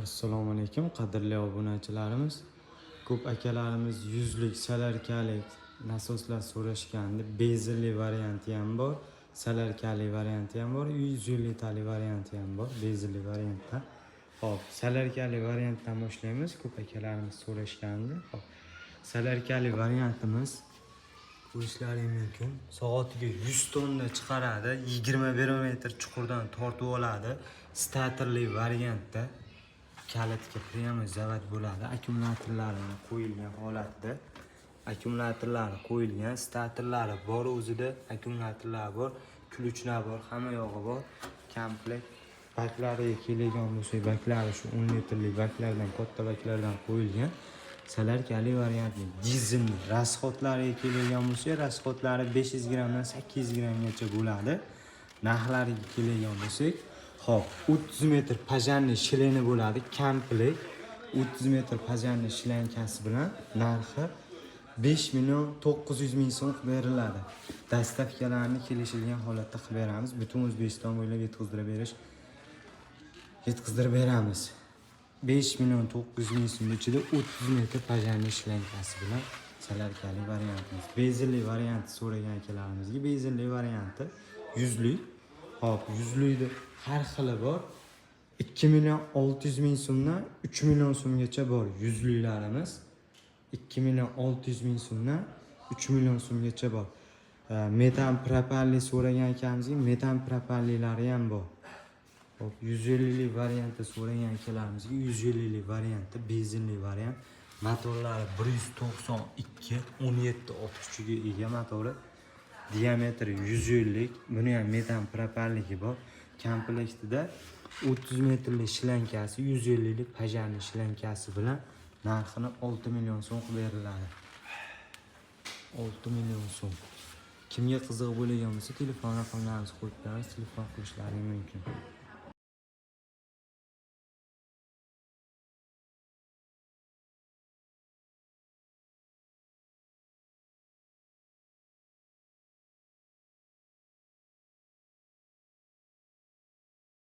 Assalomu alaykum qadrli obunachilarimiz. Ko'p akalarimiz yuzlik salarkalik nasoslar so'rashganda bezelli varianti ham bor, salarkali varianti ham bor, 100 litrli varianti ham bor, bezelli variantda. Hop, salarkali variantdan boshlaymiz. Ko'p akalarimiz so'rashganda. Hop, salarkali variantimiz ko'rishlaring mumkin. Soatiga 100 tonna chiqaradi, 21 metr chuqurdan tortib oladi. Statorli variantda kalitga prямо zavat bo'ladi. Akkumulyatorlari qo'yilgan holatda. Akkumulyatorlari qo'yilgan, statorlari bor o'zida, akkumulyatorlar bor, ключlar bor, hamma yog'i bor. Komplekt baklariga keladigan bo'lsa, baklari shu 10 litrli baklardan, katta baklardan qo'yilgan. Salarkali variantli dizelli rasxodlariga keladigan bo'lsa, rasxodlari 500 grammdan 800 grammgacha bo'ladi. Narxlariga keladigan bo'lsak, hop, 30 metr pajanli shileni bo'ladi, komplekt 30 metr pajanli shilankasi bilan narxi 5 million 900 ming so'm beriladi. Dastavkalarni kelishilgan holatda qilib beramiz. Butun O'zbekiston bo'ylab yetkazdirib beramiz. 5 million 900 ming so'm ichida 30 metr pajanli shilankasi bilan salarkali variantimiz. Bezelli varianti so'ragan akalarimizga bezelli varianti 100lik. Hop, 100likda har xili bor. 2 million 600 ming so'mdan 3 million so'mgacha bor 100liklarimiz. 2 million 600 ming so'mdan 3 million so'mgacha bor. Metan propalli so'ragan akamizga metan propallilari ham bor. Hop, 150lik variantda so'ragan akalarimizga 150lik variantda bezelli variant. Motorlari 192 17 ot kuchiga ega motori. Diametri 150lik. Buni ham metan propalligi bor. Komplektida 30 metrli shilankasi, 150lik pajanli shilankasi bilan narxini 6 million so'm qilib beriladi. 6 million so'm. Kimga qiziq bo'lgan bo'lsa, telefon raqamlaringizni qo'yib beramiz, telefon qilishlaring mumkin.